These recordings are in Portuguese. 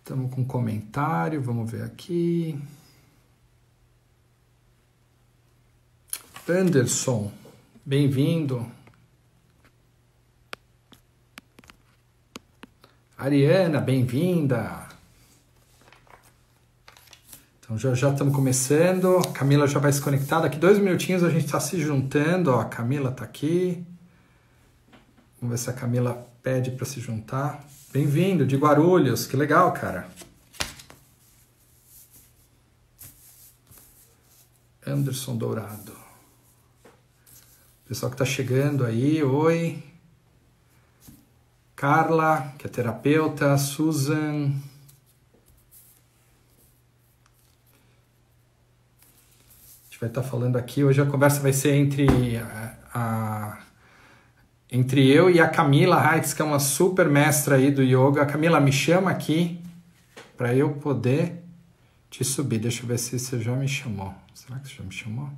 Estamos com comentário, vamos ver aqui. Anderson, bem-vindo. Ariana, bem-vinda. Então já estamos começando. A Camila já vai se conectar. Daqui 2 minutinhos a gente está se juntando. Ó, a Camila está aqui. Vamos ver se a Camila pede para se juntar. Bem-vindo, de Guarulhos. Que legal, cara. Anderson Dourado. Pessoal que está chegando aí, oi. Carla, que é terapeuta. Susan. A gente vai estar falando aqui. Hoje a conversa vai ser entre eu e a Camila Heitz, que é uma super mestra aí do yoga. Camila, me chama aqui para eu poder te subir. Deixa eu ver se você já me chamou. Será que você já me chamou?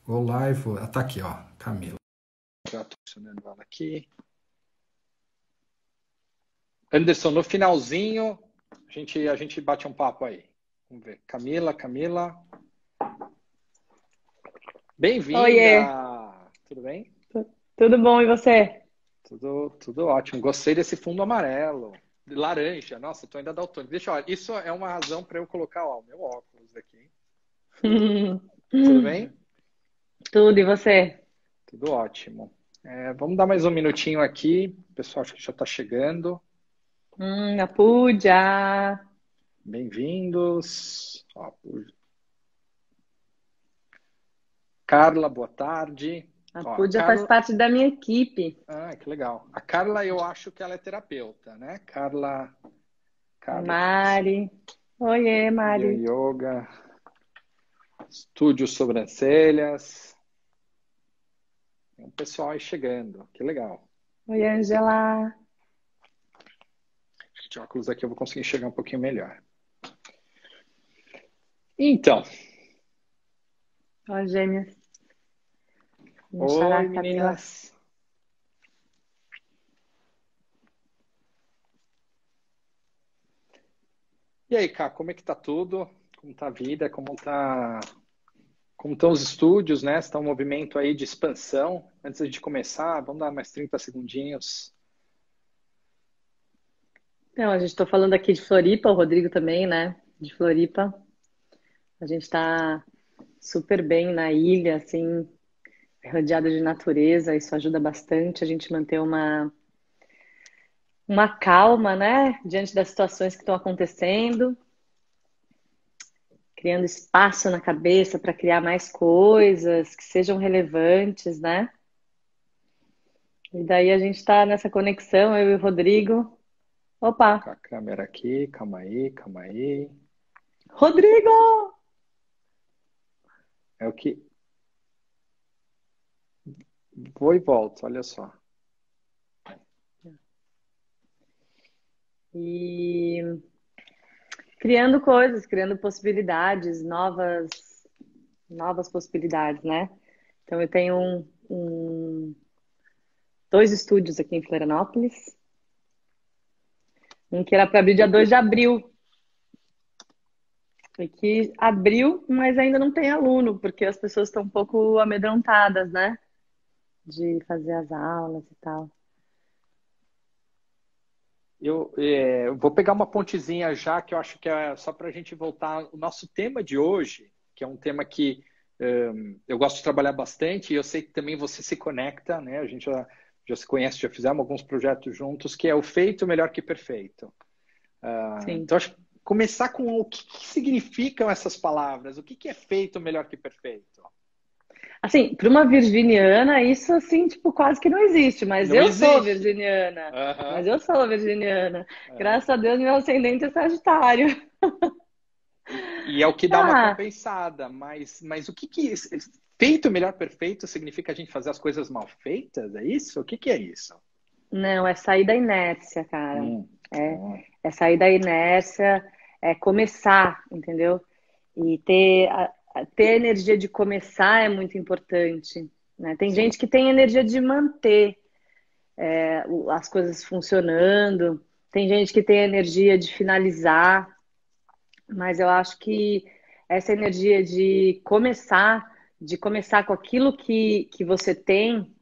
Go live. Ah, tá aqui, ó. Camila. Já estou funcionando ela aqui. Anderson, no finalzinho, a gente bate um papo aí. Vamos ver. Camila. Bem-vinda! Oiê! Tudo bem? Tudo bom, e você? Tudo ótimo. Gostei desse fundo amarelo. Laranja. Nossa, tô ainda daltônico. Deixa eu... Isso é uma razão para eu colocar o meu óculos aqui. Tudo bem? Tudo, e você? Tudo ótimo. Vamos dar mais um minutinho aqui. O pessoal acho que já está chegando. A Pooja. Bem-vindos. Carla, boa tarde. A Pooja faz parte da minha equipe. Ah, que legal. A Carla, eu acho que ela é terapeuta, né? Carla. Mari. Oiê, Mari. Yoga. Estúdio Sobrancelhas. Tem um pessoal aí chegando. Que legal. Oi, Angela. De óculos aqui eu vou conseguir enxergar um pouquinho melhor. Então. Ó, gêmeas. Oi, meninas. E aí, Cá, como é que tá tudo? Como tá a vida? Como estão os estúdios, né? Está um movimento aí de expansão. Antes de começar, vamos dar mais 30 segundinhos. Então, a gente está falando aqui de Floripa, o Rodrigo também, né? De Floripa. A gente está super bem na ilha, assim, rodeado de natureza. Isso ajuda bastante a gente manter uma calma, né? Diante das situações que estão acontecendo. Criando espaço na cabeça para criar mais coisas que sejam relevantes, né? E daí a gente está nessa conexão, eu e o Rodrigo. Opa! Com a câmera aqui, calma aí. Rodrigo! É o que... Vou e volto, olha só. E criando coisas, criando possibilidades, novas possibilidades, né? Então eu tenho 2 estúdios aqui em Florianópolis. Um que era para abrir dia 2 de abril. E que abriu, mas ainda não tem aluno, porque as pessoas estão um pouco amedrontadas, né? De fazer as aulas e tal. Eu vou pegar uma pontezinha já, que eu acho que é só para a gente voltar. O nosso tema de hoje, que é um tema que eu gosto de trabalhar bastante, e eu sei que também você se conecta, né? A gente já se conhece, já fizemos alguns projetos juntos, que é o feito melhor que perfeito. Então, acho que começar com o que significam essas palavras, o que é feito melhor que perfeito? Assim, para uma virginiana, isso assim, tipo, quase que não existe, mas não eu existe. sou virginiana. Mas eu sou virginiana. Graças a Deus, meu ascendente é Sagitário. E é o que dá uma compensada, mas o que feito melhor perfeito significa a gente fazer as coisas mal feitas? É isso? O que é isso? Não, é sair da inércia, cara. É sair da inércia, é começar, entendeu? E ter a energia de começar é muito importante, né? Tem gente que tem energia de manter as coisas funcionando, Tem gente que tem a energia de finalizar, mas eu acho que essa energia de começar com aquilo que você tem,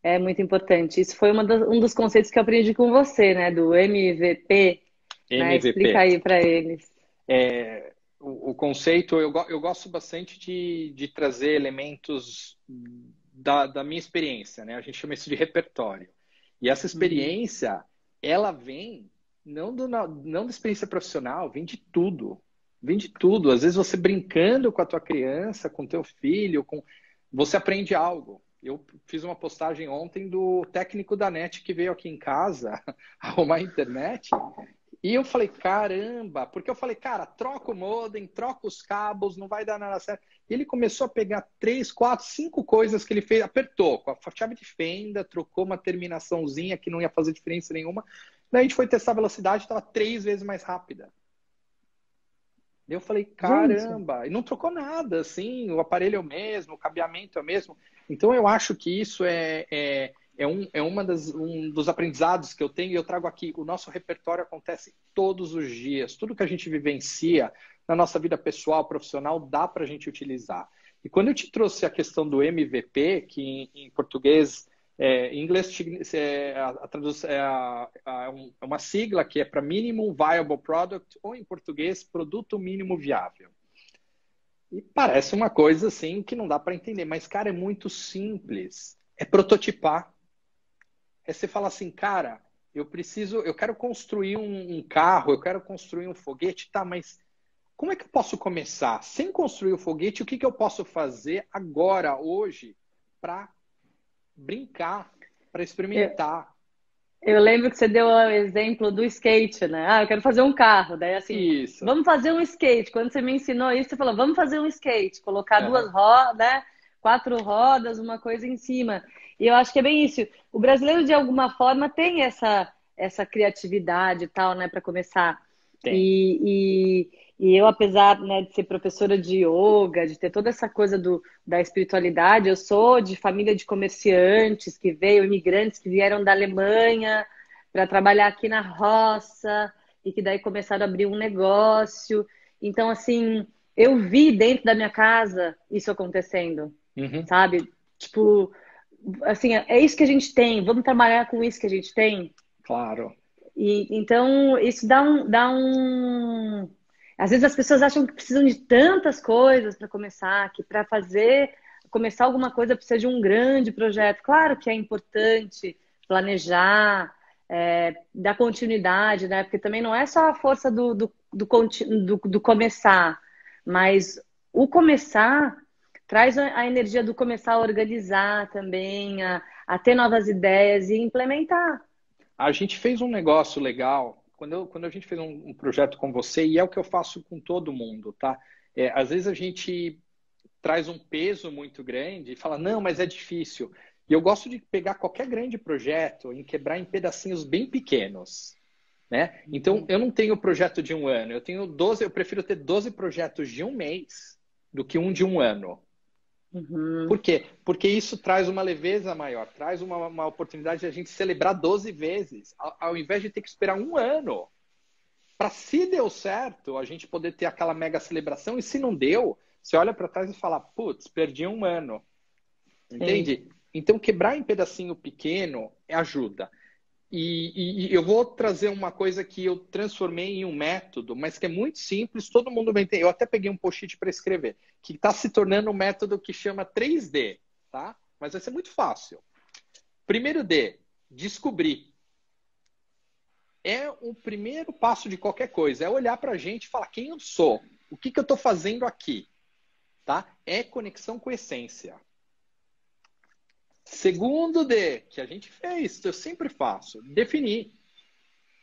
é muito importante. Isso foi um dos conceitos que eu aprendi com você, né? Do MVP, né? Explica MVP. aí para eles. O conceito, eu gosto bastante de trazer elementos da minha experiência, né? A gente chama isso de repertório. E essa Uhum. experiência, ela vem não da experiência profissional, vem de tudo. Vem de tudo. Às vezes você brincando com a tua criança, com teu filho, você aprende algo. Eu fiz uma postagem ontem do técnico da NET que veio aqui em casa arrumar a internet. E eu falei, caramba, porque eu falei, cara, troca o modem, troca os cabos, não vai dar nada certo. E ele começou a pegar 3, 4, 5 coisas que ele fez, apertou com a chave de fenda, trocou uma terminaçãozinha que não ia fazer diferença nenhuma. Daí a gente foi testar a velocidade, estava 3 vezes mais rápida. Eu falei, Gente, caramba, e não trocou nada, assim, o aparelho é o mesmo, o cabeamento é o mesmo. Então eu acho que isso um dos aprendizados que eu tenho e eu trago aqui. O nosso repertório acontece todos os dias. Tudo que a gente vivencia na nossa vida pessoal, profissional, dá para a gente utilizar. E quando eu te trouxe a questão do MVP, que em português, em inglês é uma sigla que é para Minimum Viable Product, ou em português, Produto Mínimo Viável. E parece uma coisa assim que não dá para entender, mas, cara, é muito simples. É prototipar. É você falar assim, cara, eu quero construir um carro, eu quero construir um foguete, tá, mas como é que eu posso começar? Sem construir o foguete, o que eu posso fazer agora, hoje, para brincar, para eu, experimentar? eu lembro que você deu o exemplo do skate, né? Ah, eu quero fazer um carro. Daí, assim, Isso. vamos fazer um skate. Quando você me ensinou isso, você falou, vamos fazer um skate. Colocar Uhum. duas rodas, né? 4 rodas, uma coisa em cima. E eu acho que é bem isso. O brasileiro, de alguma forma, tem essa criatividade e tal, né? Para começar. Tem. E eu, apesar, né, de ser professora de yoga, de ter toda essa coisa da espiritualidade, eu sou de família de comerciantes que veio, imigrantes que vieram da Alemanha para trabalhar aqui na roça e que daí começaram a abrir um negócio. Então, assim, eu vi dentro da minha casa isso acontecendo, Uhum. sabe? Tipo, assim, é isso que a gente tem, vamos trabalhar com isso que a gente tem. Claro. E então isso dá um. Às vezes as pessoas acham que precisam de tantas coisas para começar, que para começar alguma coisa precisa de um grande projeto. Claro que é importante planejar, dar continuidade, né? Porque também não é só a força do começar, mas o começar traz a energia do começar a organizar também, a ter novas ideias e implementar. A gente fez um negócio legal quando a gente fez um projeto com você, e é o que eu faço com todo mundo, tá? Às vezes a gente traz um peso muito grande e fala, não, mas é difícil. E eu gosto de pegar qualquer grande projeto e quebrar em pedacinhos bem pequenos, né? Então, eu não tenho projeto de um ano, eu prefiro ter 12 projetos de um mês do que um de um ano. Uhum. Por quê? Porque isso traz uma leveza maior, traz uma oportunidade de a gente celebrar 12 vezes, ao invés de ter que esperar um ano para, se deu certo, a gente poder ter aquela mega celebração, e se não deu, você olha para trás e fala, putz, perdi um ano. Sim. Entende? Então, quebrar em pedacinho pequeno ajuda. E eu vou trazer uma coisa que eu transformei em um método, mas que é muito simples, todo mundo vai entender. Eu até peguei um post-it para escrever, que está se tornando um método que chama 3D, tá? Mas vai ser muito fácil. Primeiro D, descobrir. É o primeiro passo de qualquer coisa, é olhar para a gente e falar quem eu sou, o que eu estou fazendo aqui, tá? É conexão com a essência. Segundo D, que a gente fez, eu sempre faço, definir.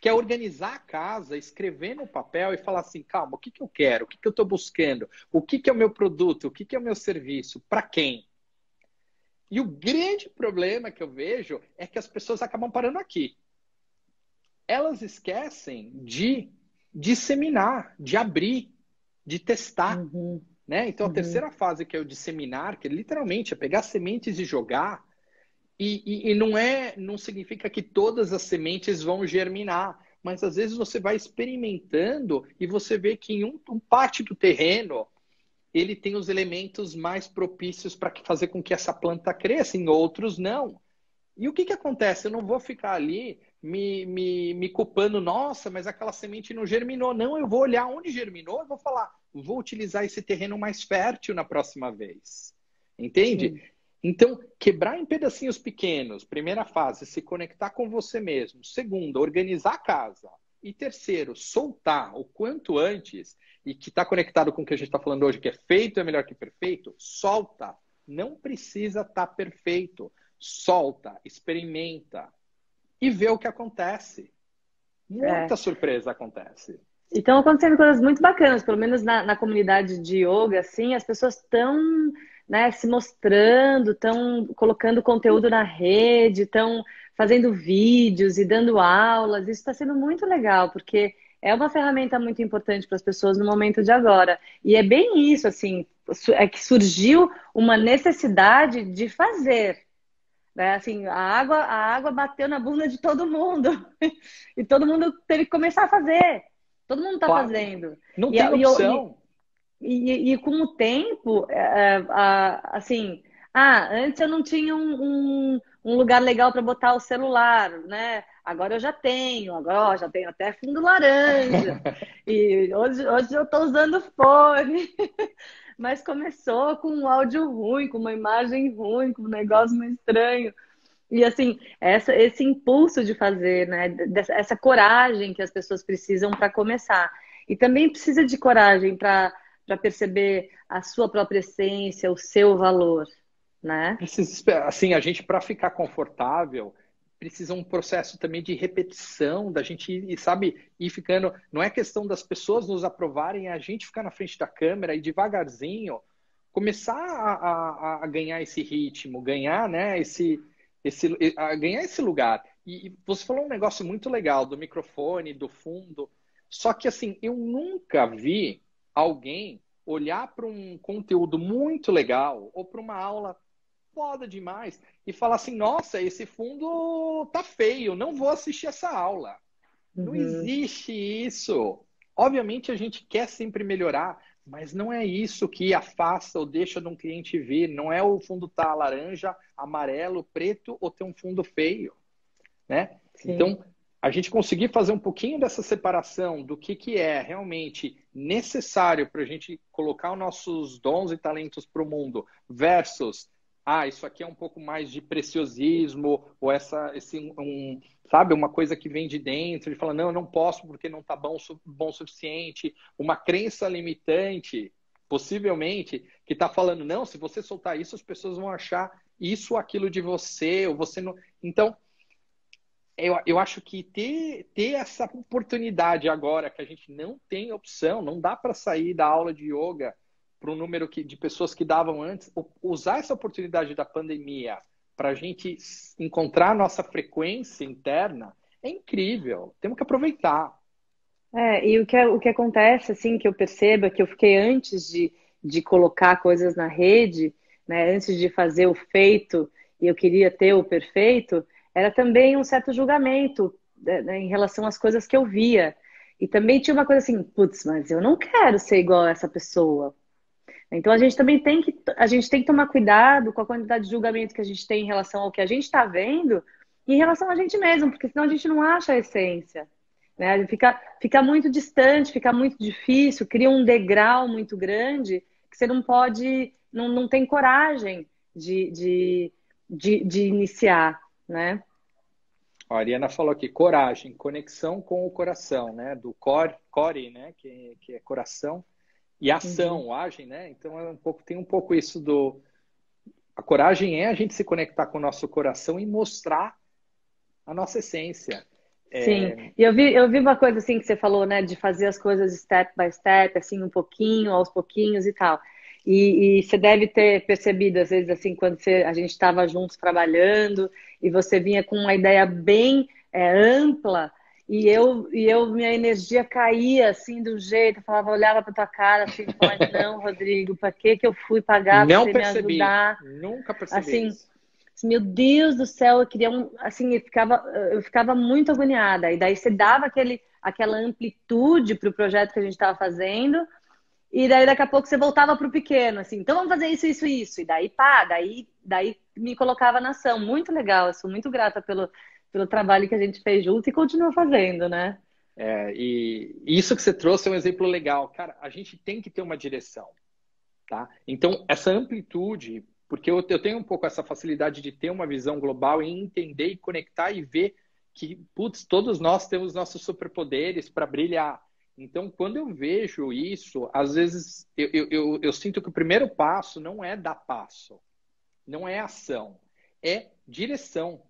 Que é organizar a casa, escrever no papel e falar assim, calma, o que eu quero? O que eu estou buscando? O que é o meu produto? O que é o meu serviço? Para quem? E o grande problema que eu vejo é que as pessoas acabam parando aqui. Elas esquecem de disseminar, de abrir, de testar. Uhum. Né? Então, a Uhum. terceira fase, que é o disseminar, que literalmente é pegar sementes e jogar. E não significa que todas as sementes vão germinar, mas às vezes você vai experimentando e você vê que em um parte do terreno ele tem os elementos mais propícios para fazer com que essa planta cresça, em outros não. E o que que acontece? Eu não vou ficar ali me culpando, nossa, mas aquela semente não germinou. Não, eu vou olhar onde germinou e vou falar, vou utilizar esse terreno mais fértil na próxima vez. Entende? Sim. Então, quebrar em pedacinhos pequenos, primeira fase, se conectar com você mesmo. Segunda, organizar a casa. E terceiro, soltar o quanto antes, e que está conectado com o que a gente está falando hoje, que é feito é melhor que perfeito, solta. Não precisa estar perfeito. Solta, experimenta e vê o que acontece. Muita surpresa acontece. E estão acontecendo coisas muito bacanas, pelo menos na comunidade de yoga, assim, as pessoas estão, né, se mostrando, estão colocando conteúdo na rede, estão fazendo vídeos e dando aulas. Isso está sendo muito legal, porque é uma ferramenta muito importante para as pessoas no momento de agora. E é bem isso, assim, é que surgiu uma necessidade de fazer. Né? Assim, a água bateu na bunda de todo mundo. E todo mundo teve que começar a fazer. Todo mundo está Claro, fazendo. não tem opção. E com o tempo, assim, antes eu não tinha um lugar legal para botar o celular, né? Agora eu já tenho, agora ó, já tenho até fundo laranja. E hoje eu estou usando fone. Mas começou com um áudio ruim, com uma imagem ruim, com um negócio meio estranho. E assim, esse impulso de fazer, né? Essa coragem que as pessoas precisam para começar. E também precisa de coragem para perceber a sua própria essência, o seu valor, né? Assim, a gente, para ficar confortável, precisa um processo também de repetição, da gente ir ficando. Não é questão das pessoas nos aprovarem, é a gente ficar na frente da câmera e devagarzinho começar a ganhar esse ritmo, ganhar, né, ganhar esse lugar. E você falou um negócio muito legal do microfone, do fundo. Só que assim, eu nunca vi alguém olhar para um conteúdo muito legal ou para uma aula foda demais e falar assim, nossa, esse fundo tá feio, não vou assistir essa aula. Não existe isso. Obviamente a gente quer sempre melhorar, mas não é isso que afasta ou deixa de um cliente vir. Não é o fundo tá laranja, amarelo, preto ou ter um fundo feio, né? Sim. Então, a gente conseguir fazer um pouquinho dessa separação do que é realmente necessário para a gente colocar os nossos dons e talentos para o mundo versus isso aqui é um pouco mais de preciosismo, ou sabe, uma coisa que vem de dentro, de falar, não, eu não posso porque não está bom o suficiente, uma crença limitante, possivelmente, que está falando, não, se você soltar isso, as pessoas vão achar isso ou aquilo de você, ou você não... Então, eu acho que ter essa oportunidade agora, que a gente não tem opção, não dá para sair da aula de yoga para o número de pessoas que davam antes, usar essa oportunidade da pandemia para a gente encontrar a nossa frequência interna é incrível. Temos que aproveitar. E o que acontece, assim, que eu percebo é que eu fiquei antes de colocar coisas na rede, né, antes de fazer o feito, e eu queria ter o perfeito, era também um certo julgamento, né, em relação às coisas que eu via. E também tinha uma coisa assim, putz, mas eu não quero ser igual a essa pessoa. Então a gente também tem que tomar cuidado com a quantidade de julgamento que a gente tem em relação ao que a gente está vendo e em relação a gente mesmo, porque senão a gente não acha a essência. Né? Fica muito distante, fica muito difícil, cria um degrau muito grande que você não pode, não tem coragem de iniciar, né? A Ariana falou aqui, coragem, conexão com o coração, né? Do core, né? Que é coração. E ação, agem, né? Então tem um pouco isso a coragem é a gente se conectar com o nosso coração e mostrar a nossa essência. Sim, e eu vi uma coisa assim que você falou, né, de fazer as coisas step by step, assim, um pouquinho, aos pouquinhos e tal. E você deve ter percebido, às vezes, assim, quando a gente estava juntos trabalhando e você vinha com uma ideia bem ampla minha energia caía, assim, do jeito, eu falava, olhava para tua cara, assim, falava, não, Rodrigo, para que eu fui pagar para você me ajudar? Nunca percebi assim, isso. Meu Deus do céu, eu queria assim, eu ficava muito agoniada. E daí você dava aquela amplitude para o projeto que a gente estava fazendo, e daí daqui a pouco você voltava para o pequeno, assim, então vamos fazer isso, isso, isso. E daí, pá, daí me colocava na ação. Muito legal, eu sou muito grata pelo trabalho que a gente fez junto e continua fazendo, né? E isso que você trouxe é um exemplo legal. Cara, a gente tem que ter uma direção, tá? Então, essa amplitude, porque eu tenho um pouco essa facilidade de ter uma visão global e entender e conectar e ver que, putz, todos nós temos nossos superpoderes para brilhar. Então, quando eu vejo isso, às vezes eu sinto que o primeiro passo não é dar passo, não é ação, é direção.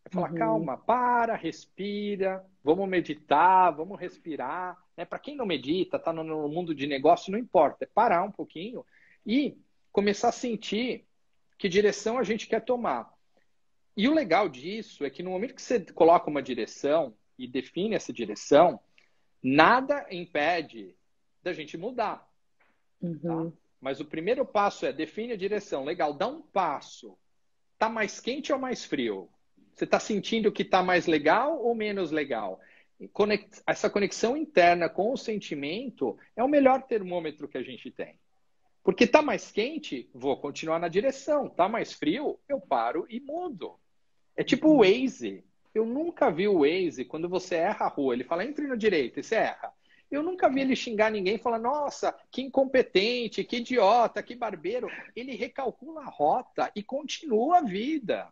É falar, Uhum. calma, para, respira, vamos meditar, vamos respirar. Né? Para quem não medita, está no mundo de negócio, não importa, é parar um pouquinho e começar a sentir que direção a gente quer tomar. E o legal disso é que no momento que você coloca uma direção e define essa direção, nada impede da gente mudar, tá? Uhum. Mas o primeiro passo é define a direção. Legal, dá um passo. Tá mais quente ou mais frio? Você está sentindo que está mais legal ou menos legal? Essa conexão interna com o sentimento é o melhor termômetro que a gente tem. Porque está mais quente, vou continuar na direção. Está mais frio, eu paro e mudo. É tipo o Uhum. Waze. Eu nunca vi o Waze, quando você erra a rua, ele fala, entre na direita, e você erra. Eu nunca vi ele xingar ninguém e falar, nossa, que incompetente, que idiota, que barbeiro. Ele recalcula a rota e continua a vida,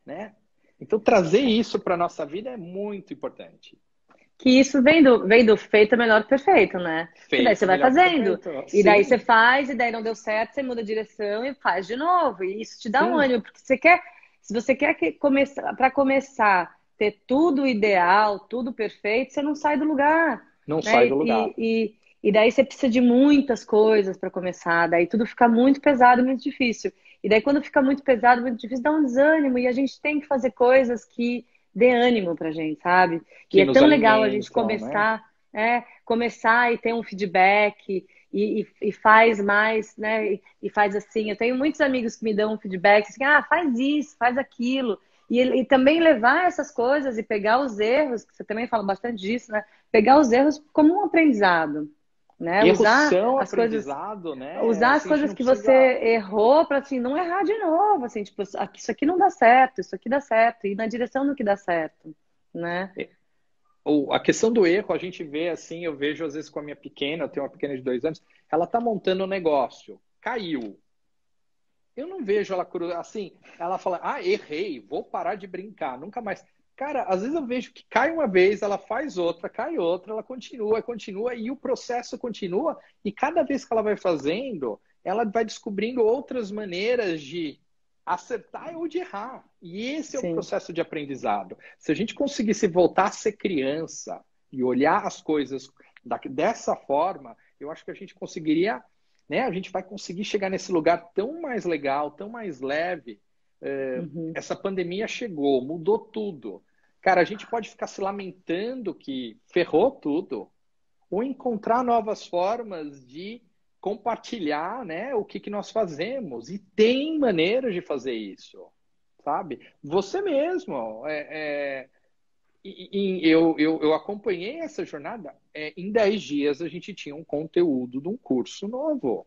né? Então, trazer isso para a nossa vida é muito importante. Que isso vem do feito é melhor que perfeito, né? Que daí você Feito vai melhor que fazendo, perfeito. e daí você Sim, faz, e daí não deu certo, você muda a direção e faz de novo. E isso te dá um sim. ânimo, porque se você quer para começar, ter tudo ideal, tudo perfeito, você não sai do lugar, Não sai né? do lugar. E daí você precisa de muitas coisas para começar, daí tudo fica muito pesado, muito difícil. E daí quando fica muito pesado, muito difícil, dá um desânimo, e a gente tem que fazer coisas que dê ânimo pra gente, sabe? E Que é nos tão legal a gente alimentam, né? começar e ter um feedback e faz mais, né? E faz assim. Eu tenho muitos amigos que me dão um feedback assim, faz isso, faz aquilo. E também levar essas coisas e pegar os erros, que você também fala bastante disso, né? Pegar os erros como um aprendizado, né? Erros são aprendizado, né? Usar as Assim, a gente coisas não que você precisa. errou para assim não errar de novo, assim, tipo, isso aqui não dá certo, isso aqui dá certo, e na direção do que dá certo, né? A questão do erro, a gente vê assim, eu vejo às vezes com a minha pequena, eu tenho uma pequena de 2 anos, ela está montando um negócio, caiu. Eu não vejo ela assim, ela fala, errei, vou parar de brincar, nunca mais. Cara, às vezes eu vejo que cai uma vez, ela faz outra, cai outra, ela continua, continua, e o processo continua, e cada vez que ela vai fazendo, ela vai descobrindo outras maneiras de acertar ou de errar. E esse é o Sim. processo de aprendizado. Se a gente conseguisse voltar a ser criança e olhar as coisas dessa forma, eu acho que a gente conseguiria, né? A gente vai conseguir chegar nesse lugar tão mais legal, tão mais leve. Uhum. Essa pandemia chegou, mudou tudo. Cara, a gente pode ficar se lamentando que ferrou tudo, ou encontrar novas formas de compartilhar, né, o que nós fazemos. E tem maneiras de fazer isso, sabe? Você mesmo. Eu acompanhei essa jornada. Em 10 dias a gente tinha um conteúdo de um curso novo.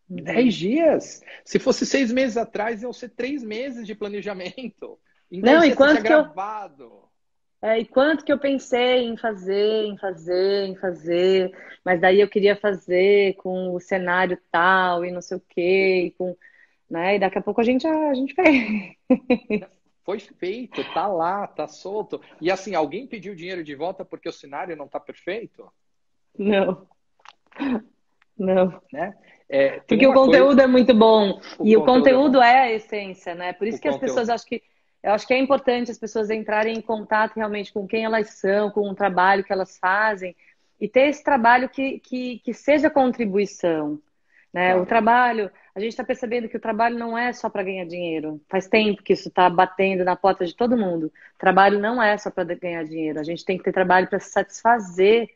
10 Uhum. dias. Se fosse 6 meses atrás, iam ser 3 meses de planejamento. Em dez Não, dias você tinha gravado. e quanto que eu pensei em fazer, mas daí eu queria fazer com o cenário tal e não sei o quê, né? E daqui a pouco a gente fez. Foi feito, tá lá, tá solto. E assim, alguém pediu dinheiro de volta porque o cenário não tá perfeito, Não, não. né? Tem Porque o uma coisa, conteúdo é muito bom o e o conteúdo é conteúdo bom, é a essência, né? Por o isso que as pessoas conteúdo. eu acho que é importante as pessoas entrarem em contato realmente com quem elas são, com o trabalho que elas fazem e ter esse trabalho que seja contribuição, né? O Claro. trabalho, a gente está percebendo que o trabalho não é só para ganhar dinheiro. Faz tempo que isso está batendo na porta de todo mundo. O trabalho não é só para ganhar dinheiro. A gente tem que ter trabalho para se satisfazer,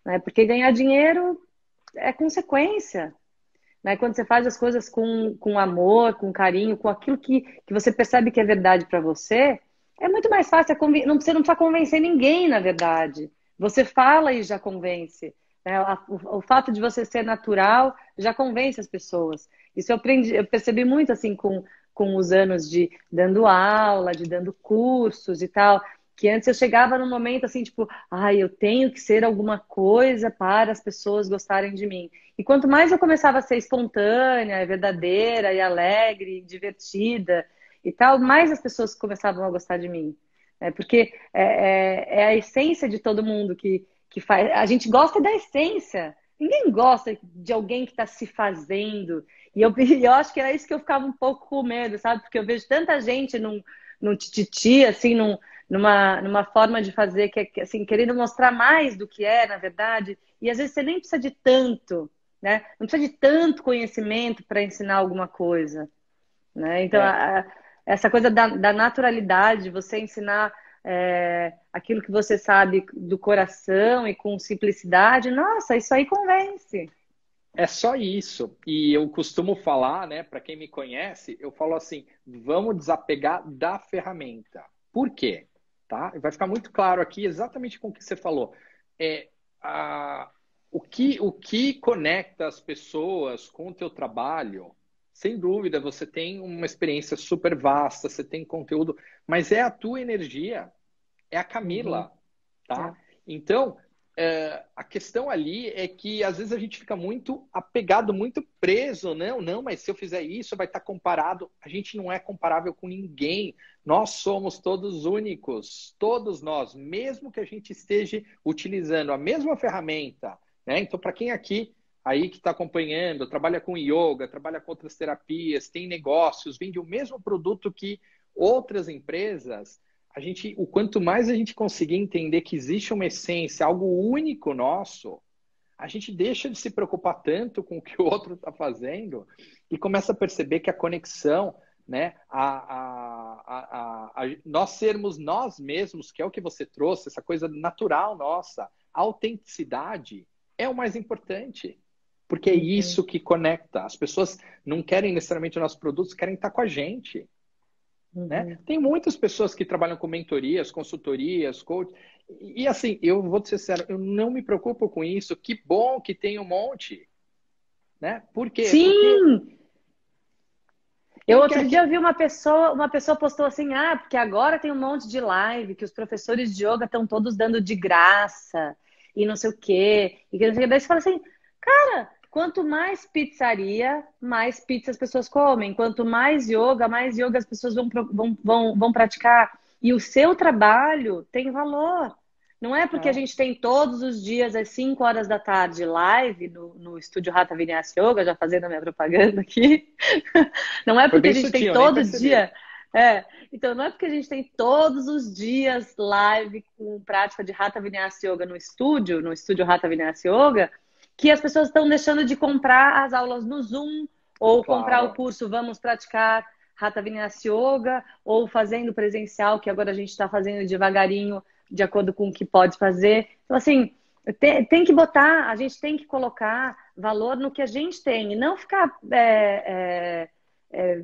né? Porque ganhar dinheiro é consequência. né? Quando você faz as coisas com amor, com carinho, com aquilo que você percebe que é verdade para você, é muito mais fácil. Você não precisa convencer ninguém, na verdade. Você fala e já convence. Né? O fato de você ser natural já convence as pessoas. Isso eu percebi muito assim com os anos de dando aula, de dando cursos e tal. Que antes eu chegava num momento assim, tipo, eu tenho que ser alguma coisa para as pessoas gostarem de mim. E quanto mais eu começava a ser espontânea, verdadeira e alegre, divertida e tal, mais as pessoas começavam a gostar de mim. Porque é a essência de todo mundo que faz. A gente gosta da essência. Ninguém gosta de alguém que está se fazendo. E eu acho que era isso que eu ficava um pouco com medo, sabe? Porque eu vejo tanta gente num tititi, assim, numa forma de fazer que assim, querendo mostrar mais do que é, na verdade. E às vezes você nem precisa de tanto, né? Não precisa de tanto conhecimento para ensinar alguma coisa, né? Então, É, essa coisa da naturalidade, você ensinar aquilo que você sabe do coração e com simplicidade, nossa, isso aí convence. é só isso. E eu costumo falar, né, para quem me conhece, eu falo assim: vamos desapegar da ferramenta. Por quê? Tá? Vai ficar muito claro aqui exatamente com o que você falou. É, a, o que conecta as pessoas com o teu trabalho, sem dúvida, você tem uma experiência super vasta, você tem conteúdo, mas é a tua energia, é a Uhum. Camila, tá? É. Então, a questão ali é que às vezes a gente fica muito apegado, muito preso. Não, mas se eu fizer isso, vai estar comparado. A gente não é comparável com ninguém. Nós somos todos únicos, todos nós, mesmo que a gente esteja utilizando a mesma ferramenta, né? Então, para quem aqui aí que está acompanhando, trabalha com yoga, trabalha com outras terapias, tem negócios, vende o mesmo produto que outras empresas, o quanto mais a gente conseguir entender que existe uma essência, algo único nosso, a gente deixa de se preocupar tanto com o que o outro está fazendo e começa a perceber que a conexão, né, nós sermos nós mesmos, que é o que você trouxe, essa coisa natural nossa, a autenticidade é o mais importante. Porque é Uhum. isso que conecta. As pessoas não querem necessariamente os nossos produtos, querem estar com a gente. Né? Uhum. Tem muitas pessoas que trabalham com mentorias, consultorias, coach. E assim, eu vou te ser sincero, eu não me preocupo com isso. Que bom que tem um monte. Né? Por quê? Porque Sim! Eu quem quer outro dia que. eu vi uma pessoa postou assim, porque agora tem um monte de live que os professores de yoga estão todos dando de graça e não sei o quê. E que não sei o quê. Daí você fala assim, cara, quanto mais pizzaria, mais pizza as pessoas comem. Quanto mais yoga as pessoas vão praticar. E o seu trabalho tem valor. Não é porque a É, gente tem todos os dias às 5 horas da tarde live no estúdio Hatha Vinyasa Yoga, já fazendo a minha propaganda aqui. Não é foi porque a bem gente tem sutil, nem todo percebi. dia. Então não é porque a gente tem todos os dias live com prática de Hatha Vinyasa Yoga no estúdio Hatha Vinyasa Yoga, que as pessoas estão deixando de comprar as aulas no Zoom ou comprar o Claro. curso Vamos Praticar Hatha Vinyasa Yoga ou fazendo presencial, que agora a gente está fazendo devagarinho, de acordo com o que pode fazer. Então, assim, tem que botar, a gente tem que colocar valor no que a gente tem e não ficar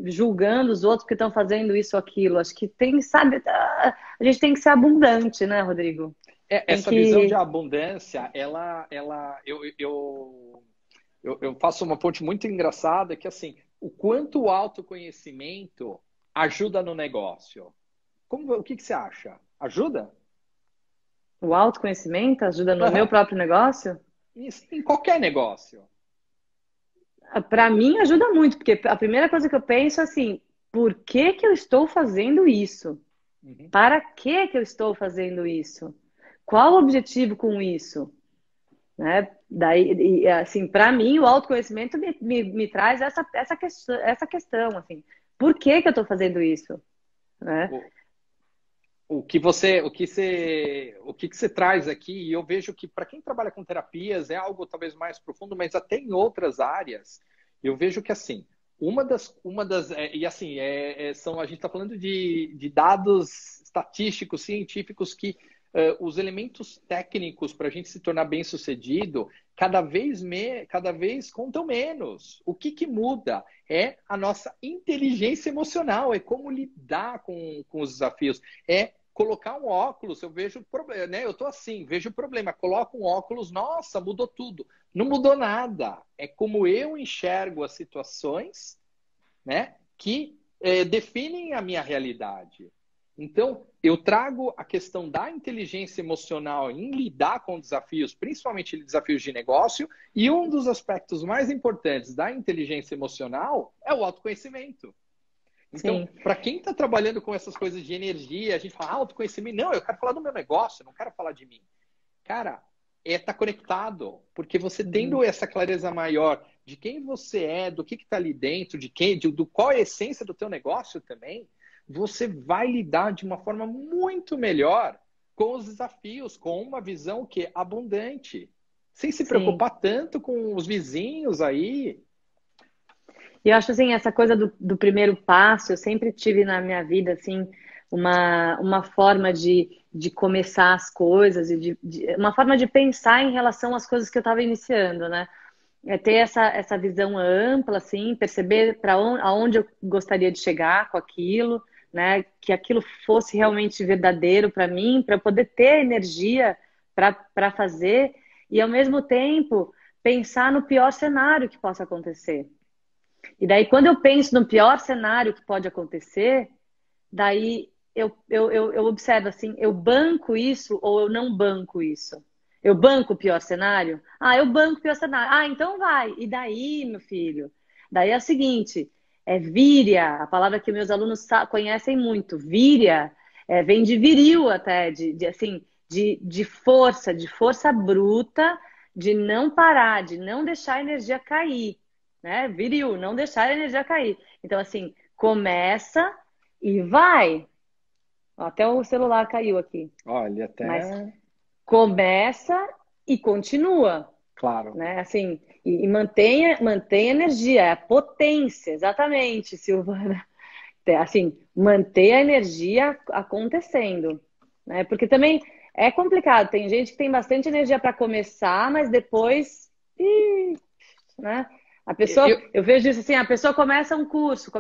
julgando os outros que estão fazendo isso ou aquilo. Acho que tem, sabe, a gente tem que ser abundante, né, Rodrigo? Tem Essa visão de que. abundância, eu faço uma ponte muito engraçada que assim, o quanto o autoconhecimento ajuda no negócio. O que você acha? Ajuda? O autoconhecimento ajuda no meu Aham. próprio negócio? Isso em qualquer negócio. Para mim ajuda muito, porque a primeira coisa que eu penso é assim, por que que eu estou fazendo isso? Uhum. Para que que eu estou fazendo isso? Qual o objetivo com isso? Né? Daí, assim, para mim, o autoconhecimento me traz essa questão, assim, por que que eu estou fazendo isso? Né? O, o que você traz aqui, e eu vejo que para quem trabalha com terapias é algo talvez mais profundo, mas até em outras áreas, eu vejo que assim, e assim, a gente está falando de dados estatísticos, científicos que os elementos técnicos para a gente se tornar bem sucedido cada vez contam menos. O que muda é a nossa inteligência emocional, é como lidar com os desafios, é colocar um óculos. Eu vejo o problema, né? Eu tô assim, vejo o problema, coloco um óculos, nossa, mudou tudo. Não mudou nada. É como eu enxergo as situações, né, que definem a minha realidade. Então, eu trago a questão da inteligência emocional em lidar com desafios, principalmente desafios de negócio, e um dos aspectos mais importantes da inteligência emocional é o autoconhecimento. Então, para quem está trabalhando com essas coisas de energia, a gente fala autoconhecimento. Não, eu quero falar do meu negócio, não quero falar de mim. Cara, tá conectado, porque você tendo essa clareza maior de quem você é, do que está ali dentro, do qual é a essência do teu negócio também, você vai lidar de uma forma muito melhor com os desafios, com uma visão que é abundante, sem se preocupar tanto com os vizinhos aí. E eu acho assim, essa coisa do primeiro passo, eu sempre tive na minha vida, assim, uma forma de começar as coisas, e uma forma de pensar em relação às coisas que eu estava iniciando, né? É ter essa visão ampla, assim, perceber aonde eu gostaria de chegar com aquilo, né? Que aquilo fosse realmente verdadeiro para mim, para poder ter energia para fazer e, ao mesmo tempo, pensar no pior cenário que possa acontecer. E daí, quando eu penso no pior cenário que pode acontecer, daí eu observo assim, eu banco isso ou eu não banco isso? Eu banco o pior cenário? Ah, eu banco o pior cenário. Ah, então vai. E daí, meu filho? Daí é o seguinte, víria, a palavra que meus alunos conhecem muito. Víria vem de viril até, assim, de força bruta, de não parar, de não deixar a energia cair, né? Viril, não deixar a energia cair. Então, assim, começa e vai. Até o celular caiu aqui. Olha, Mas até... começa e continua, Claro. né? Assim, e mantenha a energia, é a potência, exatamente, Silvana. Assim, manter a energia acontecendo, né? Porque também é complicado. Tem gente que tem bastante energia para começar, mas depois, né? A pessoa, eu vejo isso assim, a pessoa começa um curso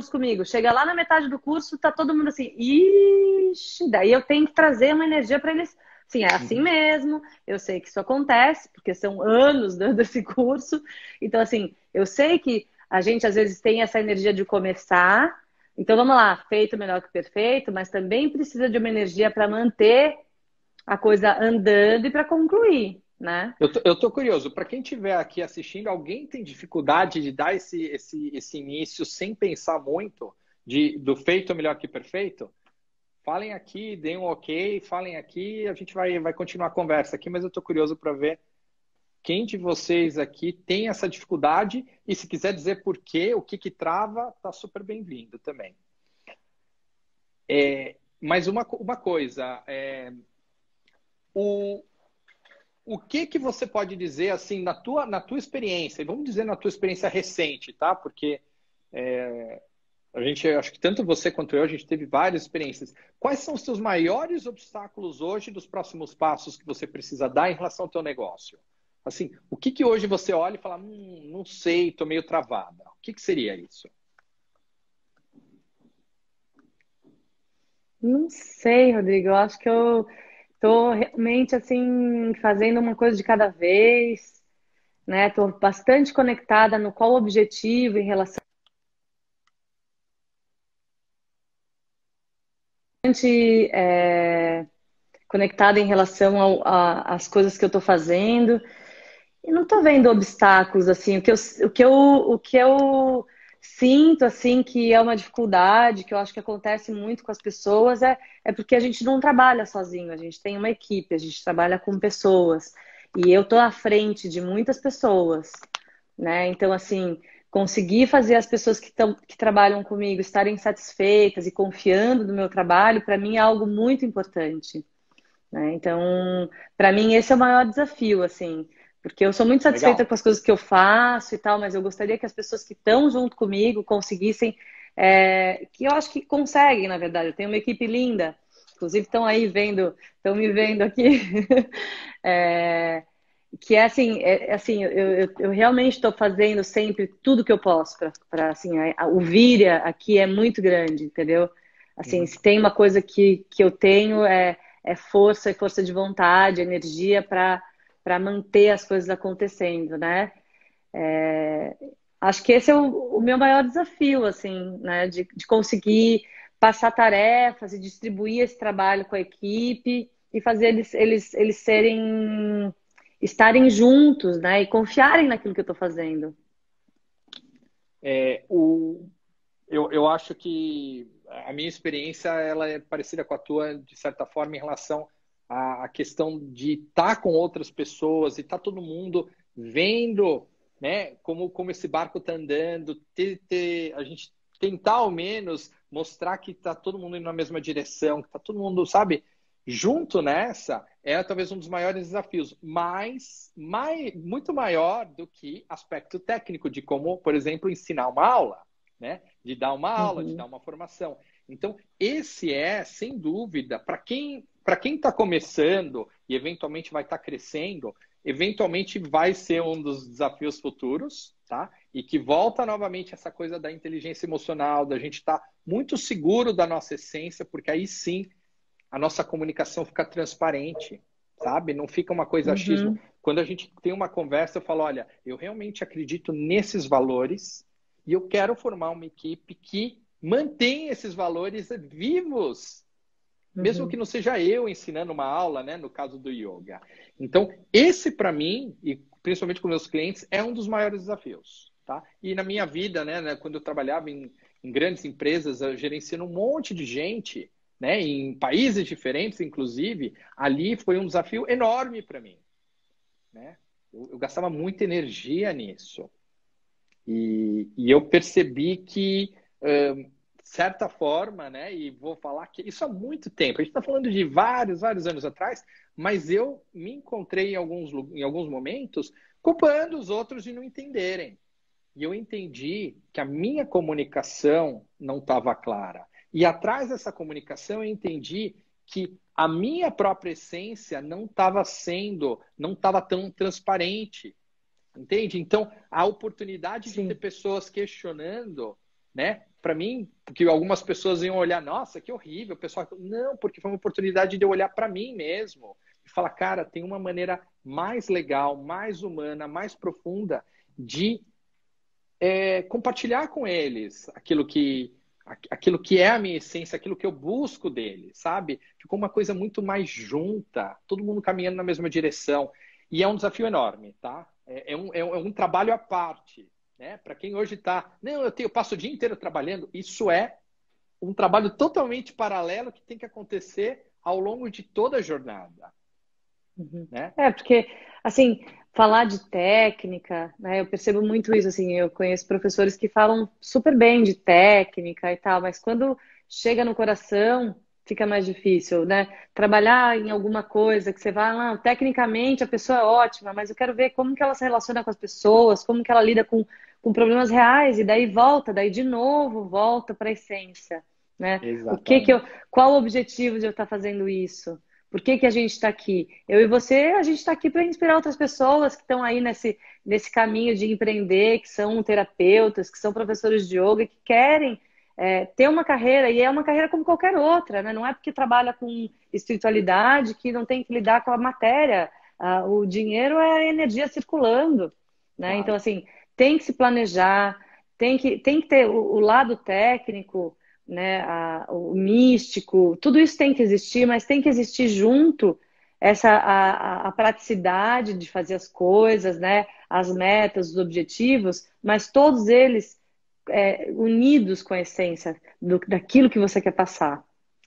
comigo, chega lá na metade do curso, tá todo mundo assim, ixi, daí eu tenho que trazer uma energia para eles. Sim, é assim mesmo, eu sei que isso acontece, porque são anos dando esse curso. Então, assim, eu sei que a gente às vezes tem essa energia de começar. Então, vamos lá, feito melhor que perfeito, mas também precisa de uma energia para manter a coisa andando e para concluir, né? Eu tô curioso, para quem estiver aqui assistindo, alguém tem dificuldade de dar esse início sem pensar muito do feito melhor que perfeito? Falem aqui, deem um ok, falem aqui, a gente vai continuar a conversa aqui, mas eu tô curioso para ver quem de vocês aqui tem essa dificuldade e se quiser dizer por quê, o que trava, tá super bem-vindo também. Mas uma coisa, o que você pode dizer assim na tua experiência, e vamos dizer na tua experiência recente, tá? Porque a gente, acho que tanto você quanto eu, a gente teve várias experiências. Quais são os seus maiores obstáculos hoje dos próximos passos que você precisa dar em relação ao teu negócio? Assim, o que hoje você olha e fala, não sei, tô meio travada. O que seria isso? Não sei, Rodrigo. Eu acho que eu tô realmente assim fazendo uma coisa de cada vez, né? Tô bastante conectada no qual o objetivo em relação conectada em relação às coisas que eu tô fazendo. E não tô vendo obstáculos assim. O que eu sinto assim que é uma dificuldade, que eu acho que acontece muito com as pessoas, é porque a gente não trabalha sozinho, a gente tem uma equipe, a gente trabalha com pessoas. E eu tô à frente de muitas pessoas, né? Então, assim, conseguir fazer as pessoas que trabalham comigo estarem satisfeitas e confiando no meu trabalho, para mim é algo muito importante, né? Então, para mim esse é o maior desafio, assim, porque eu sou muito satisfeita Legal. com as coisas que eu faço e tal, mas eu gostaria que as pessoas que estão junto comigo conseguissem, que eu acho que conseguem, na verdade. Eu tenho uma equipe linda, inclusive estão aí vendo, estão me vendo aqui. que é assim, eu realmente estou fazendo sempre tudo que eu posso para assim, o Víria aqui é muito grande, entendeu? Assim, Uhum. se tem uma coisa que eu tenho é força e força de vontade, energia para manter as coisas acontecendo, né? É, acho que esse é o meu maior desafio, assim, né? De conseguir passar tarefas e distribuir esse trabalho com a equipe e fazer eles estarem juntos, né? E confiarem naquilo que eu estou fazendo. É, eu acho que a minha experiência ela é parecida com a tua, de certa forma, em relação à questão de estar com outras pessoas e estar todo mundo vendo, né, como esse barco está andando, a gente tentar ao menos mostrar que está todo mundo indo na mesma direção, que está todo mundo, sabe, junto nessa, é talvez um dos maiores desafios, mas muito maior do que aspecto técnico de como, por exemplo, ensinar uma aula, né? De dar uma aula, de Uhum, dar uma formação. Então, esse é, sem dúvida, para quem está começando e eventualmente vai estar crescendo, eventualmente vai ser um dos desafios futuros, tá? E que volta novamente essa coisa da inteligência emocional, da gente estar muito seguro da nossa essência, porque aí sim a nossa comunicação fica transparente, sabe? Não fica uma coisa achismo. uhum, Quando a gente tem uma conversa, eu falo, olha, eu realmente acredito nesses valores e eu quero formar uma equipe que mantém esses valores vivos, mesmo que uhum. não seja eu ensinando uma aula, né, no caso do yoga. Então, esse para mim, e principalmente com meus clientes, é um dos maiores desafios, tá? E na minha vida, né, quando eu trabalhava em grandes empresas, eu gerenciando um monte de gente, né, em países diferentes, inclusive, ali foi um desafio enorme para mim, né? Eu gastava muita energia nisso. E eu percebi que, de certa forma, né, e vou falar que isso há muito tempo, a gente está falando de vários anos atrás, mas eu me encontrei em alguns momentos culpando os outros de não entenderem. E eu entendi que a minha comunicação não estava clara. E atrás dessa comunicação eu entendi que a minha própria essência não estava tão transparente. Entende? Então, a oportunidade de ter Sim. pessoas questionando, né? Para mim, porque algumas pessoas iam olhar, nossa, que horrível, o pessoal. Não, porque foi uma oportunidade de eu olhar para mim mesmo e falar, cara, tem uma maneira mais legal, mais humana, mais profunda de compartilhar com eles aquilo que é a minha essência, aquilo que eu busco deles, sabe? Ficou uma coisa muito mais junta, todo mundo caminhando na mesma direção. E é um desafio enorme, tá? É um trabalho à parte, né? Para quem hoje está, não, eu passo o dia inteiro trabalhando, isso é um trabalho totalmente paralelo que tem que acontecer ao longo de toda a jornada, Uhum. né? É, porque, assim, falar de técnica, né, eu percebo muito isso, assim, eu conheço professores que falam super bem de técnica e tal, mas quando chega no coração, fica mais difícil, né? Trabalhar em alguma coisa que você vai, lá, tecnicamente a pessoa é ótima, mas eu quero ver como que ela se relaciona com as pessoas, como que ela lida com problemas reais, e daí volta, daí de novo volta para a essência, né? O que que eu, Exatamente. qual o objetivo de eu estar fazendo isso? Por que que a gente está aqui? Eu e você, a gente está aqui para inspirar outras pessoas que estão aí nesse caminho de empreender, que são terapeutas, que são professores de yoga, que querem ter uma carreira, e é uma carreira como qualquer outra, né? Não é porque trabalha com espiritualidade que não tem que lidar com a matéria. O dinheiro é a energia circulando, né? Então, Claro. assim, tem que se planejar, tem que ter o lado técnico, né, o místico, tudo isso tem que existir, mas tem que existir junto a praticidade de fazer as coisas, né, as metas, os objetivos, mas todos eles unidos com a essência daquilo que você quer passar. Né?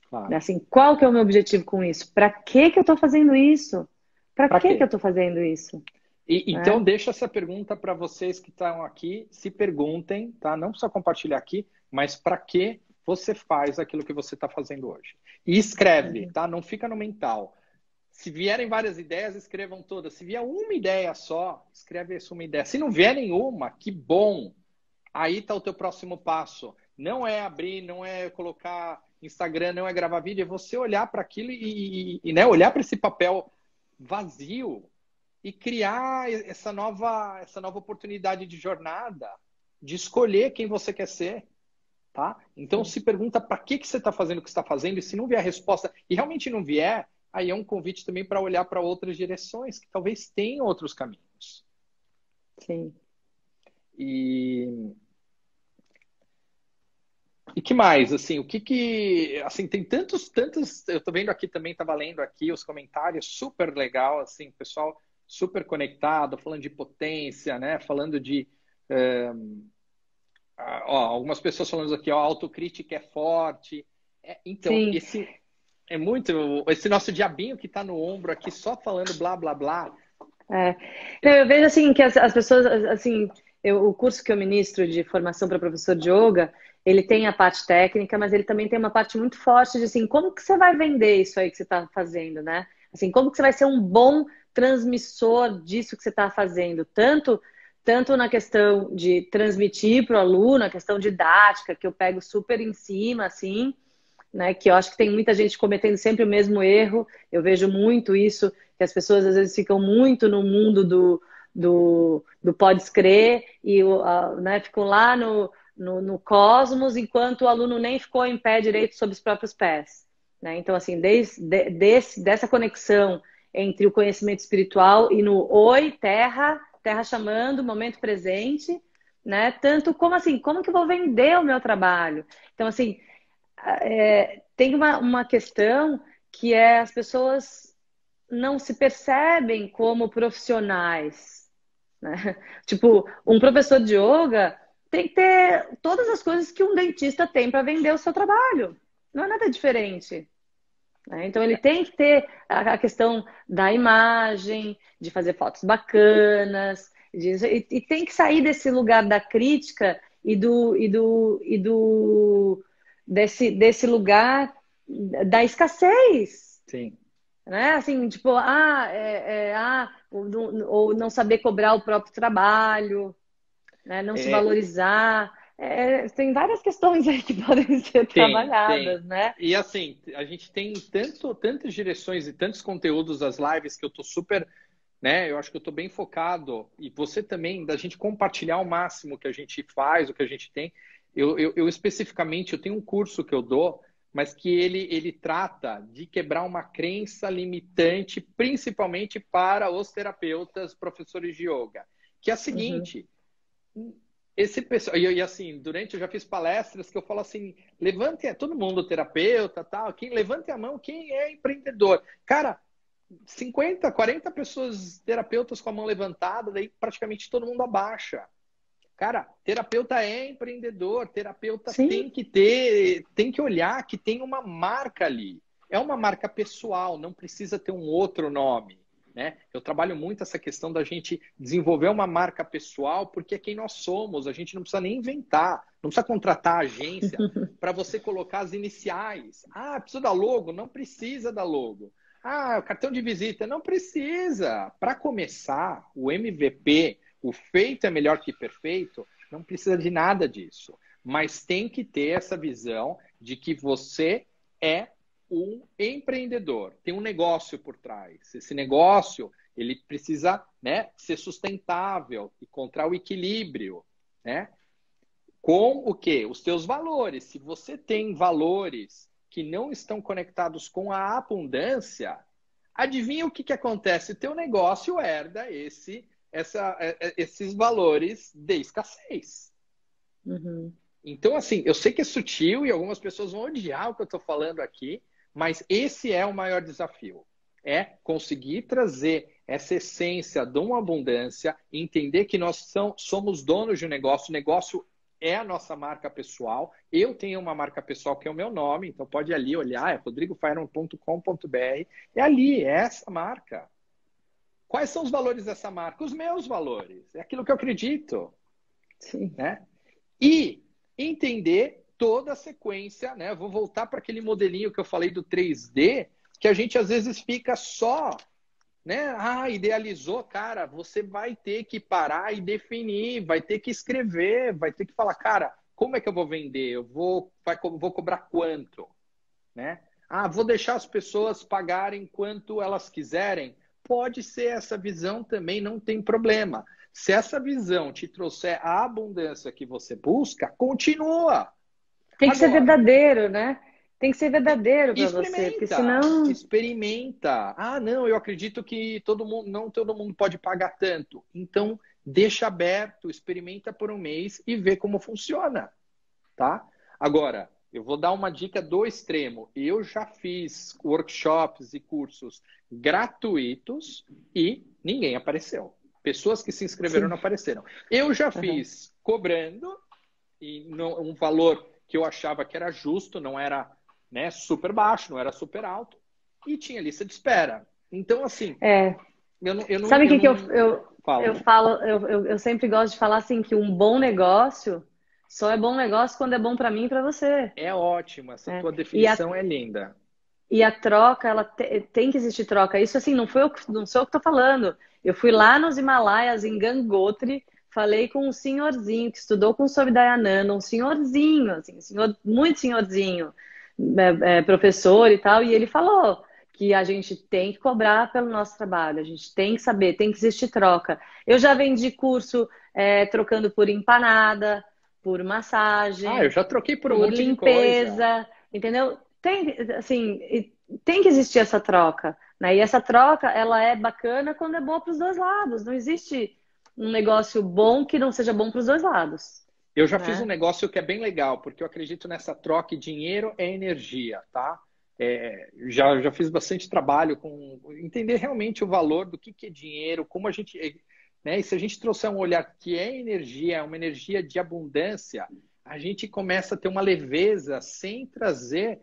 Claro. Assim, qual que é o meu objetivo com isso? Para que que eu estou fazendo isso? Para Para que que eu quê? estou fazendo isso? Então, Né? deixa essa pergunta para vocês que estão aqui, se perguntem, tá? Não precisa compartilhar aqui, mas para que você faz aquilo que você está fazendo hoje? E escreve, Uhum. tá? Não fica no mental. Se vierem várias ideias, escrevam todas. Se vier uma ideia só, escreve essa uma ideia. Se não vier nenhuma, que bom! Aí está o teu próximo passo. Não é abrir, não é colocar Instagram, não é gravar vídeo, é você olhar para aquilo e né, olhar para esse papel vazio e criar essa nova oportunidade de jornada, de escolher quem você quer ser, tá? Então se pergunta para que você está fazendo o que está fazendo, e se não vier a resposta, e realmente não vier, aí é um convite também para olhar para outras direções, que talvez tenham outros caminhos. Sim. E que mais? Assim, o que assim, tem tantos, eu tô vendo aqui também, tava lendo aqui os comentários, super legal, assim, pessoal super conectado, falando de potência, né? Falando de algumas pessoas falando aqui, ó, a autocrítica é forte. Então, Sim. esse é muito esse nosso diabinho que tá no ombro aqui só falando blá blá blá. É. Eu vejo assim que as pessoas, assim, o curso que eu ministro de formação para professor de yoga, ele tem a parte técnica, mas ele também tem uma parte muito forte de assim, como que você vai vender isso aí que você está fazendo, né? Assim, como que você vai ser um bom transmissor disso que você está fazendo, tanto na questão de transmitir para o aluno, a questão didática, que eu pego super em cima, assim, né? Que eu acho que tem muita gente cometendo sempre o mesmo erro. Eu vejo muito isso, que as pessoas às vezes ficam muito no mundo do pode crer e né, ficam lá no cosmos, enquanto o aluno nem ficou em pé direito sobre os próprios pés. Né? Então, assim, dessa conexão entre o conhecimento espiritual e no oi, terra, terra chamando, momento presente, né? Tanto como assim, como que eu vou vender o meu trabalho? Então, assim, tem uma questão que é as pessoas não se percebem como profissionais, né? Tipo, um professor de yoga tem que ter todas as coisas que um dentista tem para vender o seu trabalho. Não é nada diferente. Né? Então, ele tem que ter a questão da imagem, de fazer fotos bacanas, e tem que sair desse lugar da crítica desse lugar da escassez. Sim. Né? Assim, tipo, ou não saber cobrar o próprio trabalho, né? Não se valorizar. Tem várias questões aí que podem ser Tem. trabalhadas, né? E assim, a gente tem tantas direções e tantos conteúdos das lives que eu tô super, né? Eu acho que eu tô bem focado, e você também, da gente compartilhar o máximo que a gente faz, o que a gente tem. Eu especificamente, eu tenho um curso que eu dou, mas que ele trata de quebrar uma crença limitante, principalmente para os terapeutas, professores de yoga, que é a Uhum. seguinte: esse pessoal, e assim, durante eu já fiz palestras que eu falo assim, levante, todo mundo terapeuta, tal, quem levante a mão, quem é empreendedor. Cara, 50, 40 pessoas terapeutas com a mão levantada, daí praticamente todo mundo abaixa. Cara, terapeuta é empreendedor, terapeuta Sim. tem que olhar que tem uma marca ali. É uma marca pessoal, não precisa ter um outro nome. Né? Eu trabalho muito essa questão da gente desenvolver uma marca pessoal, porque é quem nós somos, a gente não precisa nem inventar, não precisa contratar a agência para você colocar as iniciais. Ah, precisa da logo? Não precisa da logo. Ah, cartão de visita? Não precisa. Para começar, o MVP, o feito é melhor que perfeito, não precisa de nada disso. Mas tem que ter essa visão de que você é um empreendedor, tem um negócio por trás. Esse negócio, ele precisa, né, ser sustentável, encontrar o equilíbrio, né? Com o quê? Os teus valores. Se você tem valores que não estão conectados com a abundância, adivinha o que acontece? O teu negócio herda esses valores de escassez. Uhum. Então, assim, eu sei que é sutil e algumas pessoas vão odiar o que eu estou falando aqui, mas esse é o maior desafio. É conseguir trazer essa essência de uma abundância, entender que nós somos donos de um negócio, o negócio é a nossa marca pessoal. Eu tenho uma marca pessoal que é o meu nome, então pode ir ali olhar, é rodrigofairon.com.br. É ali, é essa marca. Quais são os valores dessa marca? Os meus valores. É aquilo que eu acredito. Sim. Né? E entender toda a sequência, né? Vou voltar para aquele modelinho que eu falei do 3D, que a gente às vezes fica só, né? Ah, idealizou, cara, você vai ter que parar e definir, vai ter que escrever, vai ter que falar, cara, como é que eu vou vender? Vou cobrar quanto, né? Ah, vou deixar as pessoas pagarem quanto elas quiserem. pode ser essa visão também, não tem problema. Se essa visão te trouxer a abundância que você busca, continua. Tem que ser Agora, verdadeiro, né? Tem que ser verdadeiro para você, porque experimenta, senão. experimenta. Ah, não, eu acredito que não todo mundo pode pagar tanto. Então, deixa aberto, experimenta por um mês e vê como funciona, tá? Agora, eu vou dar uma dica do extremo. Eu já fiz workshops e cursos gratuitos e ninguém apareceu. Pessoas que se inscreveram Sim. não apareceram. Eu já Uhum. fiz cobrando e um valor que eu achava que era justo, não era, né, super baixo, não era super alto, e tinha lista de espera. Então, assim, É. eu não, eu não, Sabe o eu que que não eu falo. falo? Eu sempre gosto de falar assim, que um bom negócio só é bom negócio quando é bom para mim e para você, É ótimo, essa né? tua E a, definição é linda. e a troca, tem que existir troca. Isso assim, não sou eu que estou falando. Eu fui lá nos Himalaias, em Gangotri, falei com um senhorzinho que estudou com o Swami Dayananda, um senhorzinho, assim, senhor, muito senhorzinho, professor e tal, e ele falou que a gente tem que cobrar pelo nosso trabalho, a gente tem que saber, tem que existir troca. Eu já vendi curso trocando por empanada, por Ah, eu massagem, já troquei por um por monte de coisa. limpeza, entendeu? Tem, assim, tem que existir essa troca, né? E essa troca, ela é bacana quando é boa para os dois lados. Não existe um negócio bom que não seja bom para os dois lados, Eu já fiz um né? negócio que é bem legal, porque eu acredito nessa troca e dinheiro é energia, tá? Já fiz bastante trabalho com entender realmente o valor do que é dinheiro, como a gente, né? E se a gente trouxer um olhar que é energia, é uma energia de abundância, a gente começa a ter uma leveza sem trazer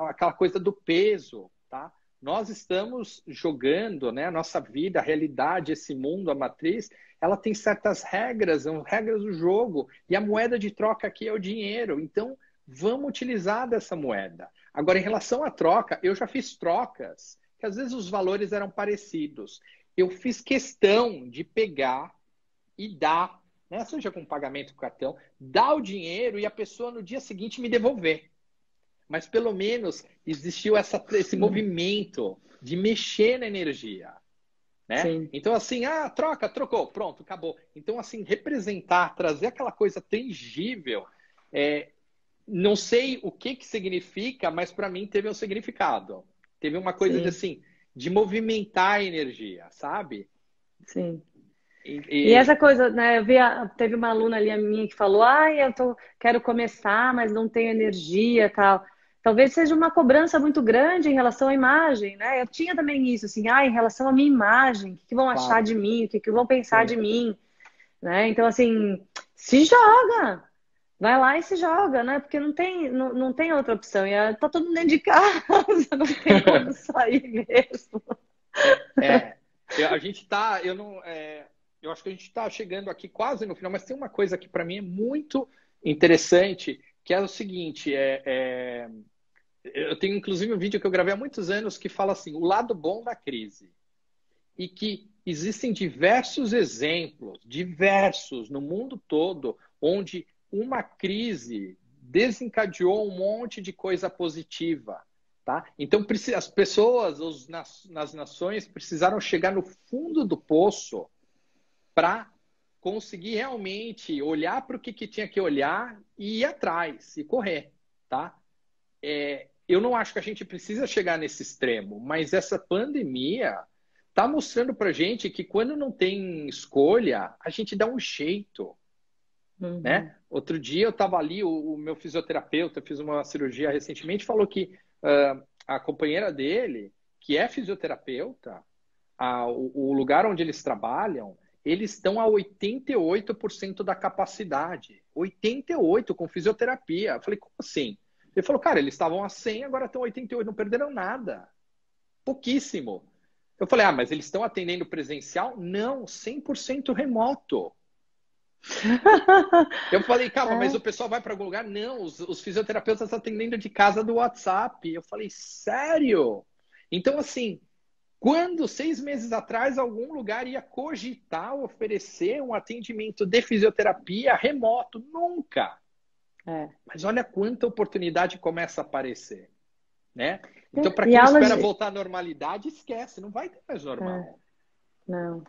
aquela coisa do peso, tá? Nós estamos jogando, né, a nossa vida, a realidade, esse mundo, a matriz, ela tem certas regras, são regras do jogo, e a moeda de troca aqui é o dinheiro. Então, vamos utilizar dessa moeda. Agora, em relação à troca, eu já fiz trocas que às vezes os valores eram parecidos. Eu fiz questão de pegar e dar, né, seja com pagamento com cartão, dar o dinheiro e a pessoa no dia seguinte me devolver. Mas pelo menos existiu esse movimento de mexer na energia. Né? Sim. Então, assim, trocou, pronto, acabou. Então, assim, representar, trazer aquela coisa tangível, não sei o que significa, mas para mim teve um significado. Teve uma coisa de, Sim, assim, de movimentar a energia, sabe? sim. E, E essa e, coisa, né? Teve uma aluna ali a minha que falou: "Ai, quero começar, mas não tenho energia, tal". Talvez seja uma cobrança muito grande em relação à imagem, né? Eu tinha também isso, assim, em relação à minha imagem, o que vão achar claro, de mim, o que vão pensar de sim. mim, né? Então, assim, se joga, vai lá e se joga, né? Porque não tem outra opção. Tá todo mundo dentro de casa, não tem como sair mesmo. É, a gente tá, eu não, eu acho que a gente está chegando aqui quase no final, mas tem uma coisa que para mim é muito interessante, que é o seguinte, eu tenho inclusive um vídeo que eu gravei há muitos anos que fala assim, o lado bom da crise. E que existem diversos no mundo todo, onde uma crise desencadeou um monte de coisa positiva. Tá? Então, as pessoas, nas nações, precisaram chegar no fundo do poço para conseguir realmente olhar para o que tinha que olhar e ir atrás e correr. Tá? Eu não acho que a gente precisa chegar nesse extremo, mas essa pandemia está mostrando para gente que quando não tem escolha, a gente dá um jeito, Uhum. né? Outro dia eu estava ali, o meu fisioterapeuta, fiz uma cirurgia recentemente, falou que a companheira dele, que é fisioterapeuta, o lugar onde eles trabalham, eles estão a 88% da capacidade. 88% com fisioterapia. Eu falei, como assim? Ele falou, cara, eles estavam a 100, agora estão a 88, não perderam nada. Pouquíssimo. Eu falei, mas eles estão atendendo presencial? Não, 100% remoto. Eu falei, calma, mas É. o pessoal vai para algum lugar? Não, os fisioterapeutas estão atendendo de casa do WhatsApp. Eu falei, sério? Então, assim, quando 6 meses atrás algum lugar ia cogitar oferecer um atendimento de fisioterapia remoto? Nunca. É. Mas olha quanta oportunidade começa a aparecer. né? Então, para E quem aula espera de... voltar à normalidade, esquece, não vai ter mais normal. Não,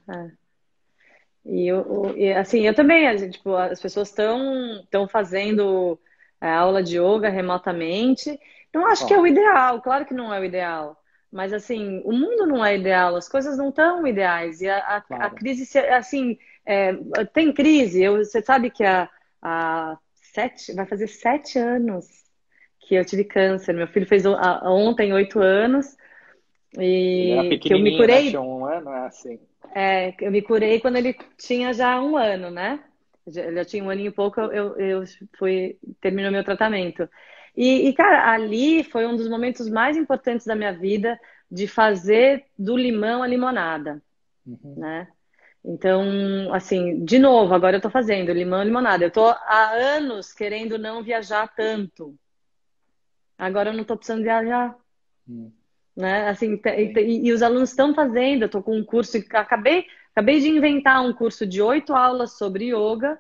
assim, eu também, tipo, as pessoas estão fazendo aula de yoga remotamente. Não acho que é Ó, o ideal, claro que não é o ideal. Mas, assim, o mundo não é ideal, as coisas não estão ideais. E a claro. crise, assim, tem crise. Você sabe que vai fazer 7 anos que eu tive câncer. Meu filho fez ontem 8 anos Ele era e que eu me pequenininho, né? Tinha curei. 1 ano, é assim. Eu me curei quando ele tinha já 1 ano, né? Ele já tinha 1 aninho e pouco, eu terminou meu tratamento. Cara, ali foi um dos momentos mais importantes da minha vida de fazer do limão a limonada, Uhum. né? Então, assim, de novo, agora eu tô fazendo limão e limonada. Eu tô há anos querendo não viajar tanto. Agora eu não tô precisando viajar, Hum, né? Assim, sim. e os alunos estão fazendo. Eu estou com um curso, acabei de inventar um curso de 8 aulas sobre yoga,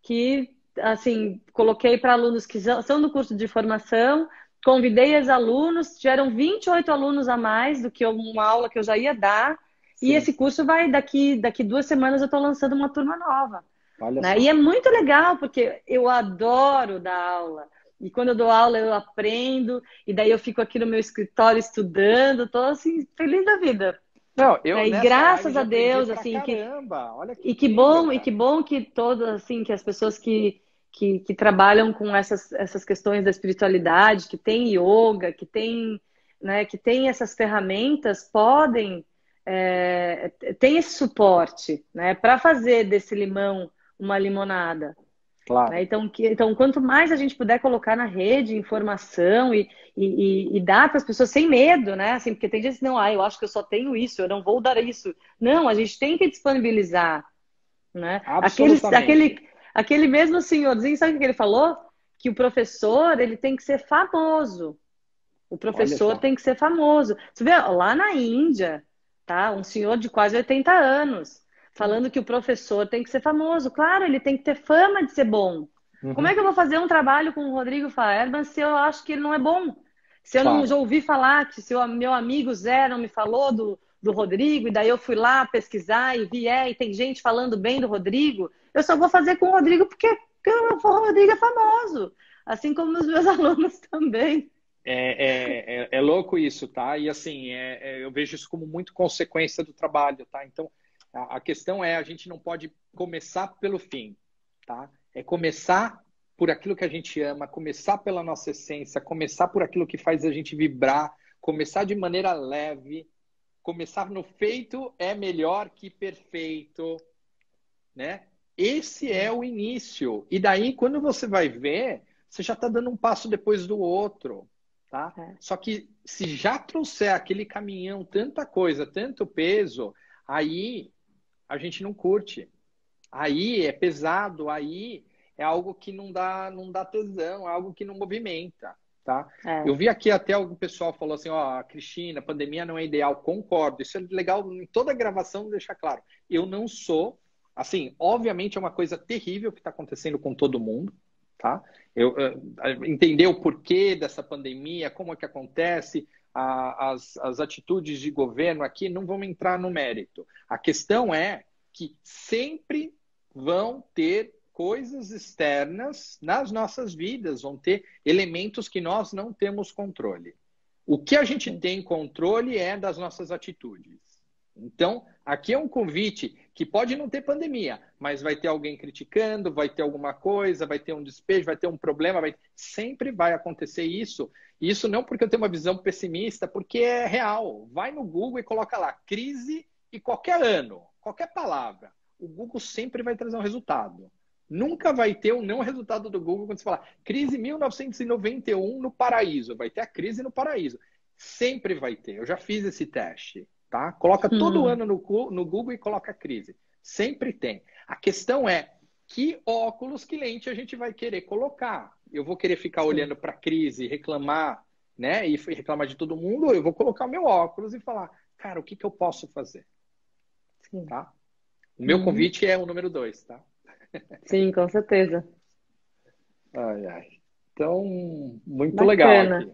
que, assim, coloquei para alunos que são do curso de formação, convidei os alunos, tiveram 28 alunos a mais do que uma aula que eu já ia dar, e Sim. esse curso vai, daqui 2 semanas eu estou lançando uma turma nova, Olha né? E só. é muito legal, porque eu adoro dar aula. E quando eu dou aula, eu aprendo, e daí eu fico aqui no meu escritório estudando, tô assim, feliz da vida. Não, eu Né? E nessa live graças já a aprendi Deus, pra assim, caramba. Olha que e que incrível, bom, e que cara. bom que todas, assim, que as pessoas que trabalham com essas questões da espiritualidade, que tem yoga, que tem essas ferramentas, podem, tem esse suporte, né, para fazer desse limão uma limonada. Né? Claro. Então, quanto mais a gente puder colocar na rede informação e dar para as pessoas sem medo, né? Assim, porque tem gente que não, eu acho que eu só tenho isso, eu não vou dar isso. Não, a gente tem que disponibilizar, né? Absolutamente. Aquele mesmo senhorzinho, sabe o que ele falou? Que o professor, ele tem que ser famoso. O Olha professor só. tem que ser famoso. Você vê, lá na Índia, tá? Um senhor de quase 80 anos, falando que o professor tem que ser famoso. Claro, ele tem que ter fama de ser bom. Como é Uhum. que eu vou fazer um trabalho com o Rodrigo Faerman se eu acho que ele não é bom? Se eu não já Claro. ouvi falar, que se o meu amigo Zé não me falou do Rodrigo, e daí eu fui lá pesquisar e vi, e tem gente falando bem do Rodrigo, eu só vou fazer com o Rodrigo porque o Rodrigo é famoso. Assim como os meus alunos também. É louco isso, tá? E assim, eu vejo isso como muito consequência do trabalho, tá? Então, a questão é, a gente não pode começar pelo fim, tá? É começar por aquilo que a gente ama, começar pela nossa essência, começar por aquilo que faz a gente vibrar, começar de maneira leve, começar no feito é melhor que perfeito, né? Esse é o início. E daí, quando você vai ver, você já está dando um passo depois do outro, tá? É. Só que se já trouxer aquele caminhão tanta coisa, tanto peso, aí a gente não curte. Aí é pesado, aí é algo que não dá tesão, é algo que não movimenta, tá? Eu É. vi aqui até o pessoal falou assim, ó, Cristina, a pandemia não é ideal, concordo. Isso é legal em toda gravação deixar claro. Eu não sou, assim, obviamente é uma coisa terrível que está acontecendo com todo mundo, tá? Entender o porquê dessa pandemia, como é que acontece, as atitudes de governo aqui, não vamos entrar no mérito. A questão é que sempre vão ter coisas externas nas nossas vidas, vão ter elementos que nós não temos controle. O que a gente tem controle é das nossas atitudes. Então, aqui é um convite que pode não ter pandemia, mas vai ter alguém criticando, vai ter alguma coisa, vai ter um despejo, vai ter um problema, sempre vai acontecer isso. Isso não porque eu tenho uma visão pessimista, porque é real. Vai no Google e coloca lá, crise e qualquer ano, qualquer palavra. O Google sempre vai trazer um resultado. Nunca vai ter um não resultado do Google quando você falar crise 1991 no paraíso. Vai ter a crise no paraíso. Sempre vai ter. Eu já fiz esse teste. Tá? Coloca todo Hum. ano no Google e coloca crise. Sempre tem. A questão é que óculos, que lente a gente vai querer colocar. Eu vou querer ficar Sim. olhando para a crise, reclamar, né? E reclamar de todo mundo, ou eu vou colocar meu óculos e falar, cara, o que eu posso fazer? Sim. Tá? O meu Uhum. convite é o número 2, tá? Sim, com certeza. Ai, ai. Então, muito legal Bacana. aqui.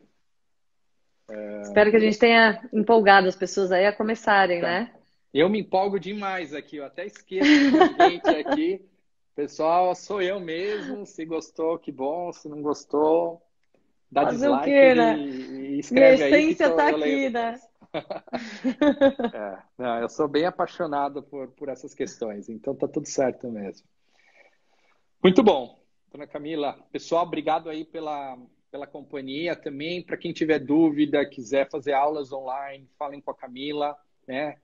Espero que a gente tenha empolgado as pessoas aí a começarem, Tá. né? Eu me empolgo demais aqui, eu até esqueço do ambiente aqui. Pessoal, sou eu mesmo. Se gostou, que bom. Se não gostou, dá Fazer o dislike quê, né? e Minha escreve aí que essência tá eu leio aqui, né? depois. Não, eu sou bem apaixonado por essas questões, então tá tudo certo mesmo. Muito bom, dona Camila. Pessoal, obrigado aí pela companhia também. Para quem tiver dúvida, quiser fazer aulas online, falem com a Camila, né?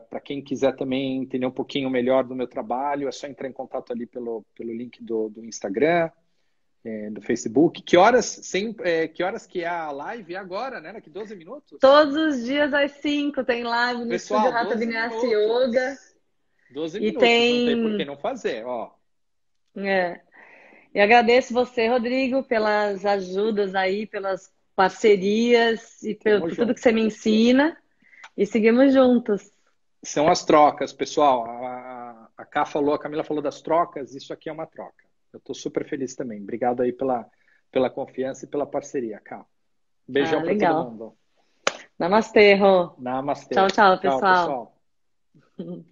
Para quem quiser também entender um pouquinho melhor do meu trabalho, é só entrar em contato ali pelo link do Instagram, do Facebook. Que horas que é a live? É agora, né? Daqui 12 minutos? Todos os dias às 5 tem live no estúdio Pessoal, Rata 12 Vinyasa Yoga. minutos. 12 E minutos, não tem por que tem. não fazer, ó. É, e agradeço você, Rodrigo, pelas ajudas aí, pelas parcerias e Tamo por tudo que junto. você me ensina. E seguimos juntos. São as trocas, pessoal. A a Camila falou das trocas, isso aqui é uma troca. Eu estou super feliz também. Obrigado aí pela confiança e pela parceria, Cá. Ah, Beijão para todo legal. mundo. Namastê, Rô. Tchau, Namastê. tchau, Tchau, pessoal. pessoal.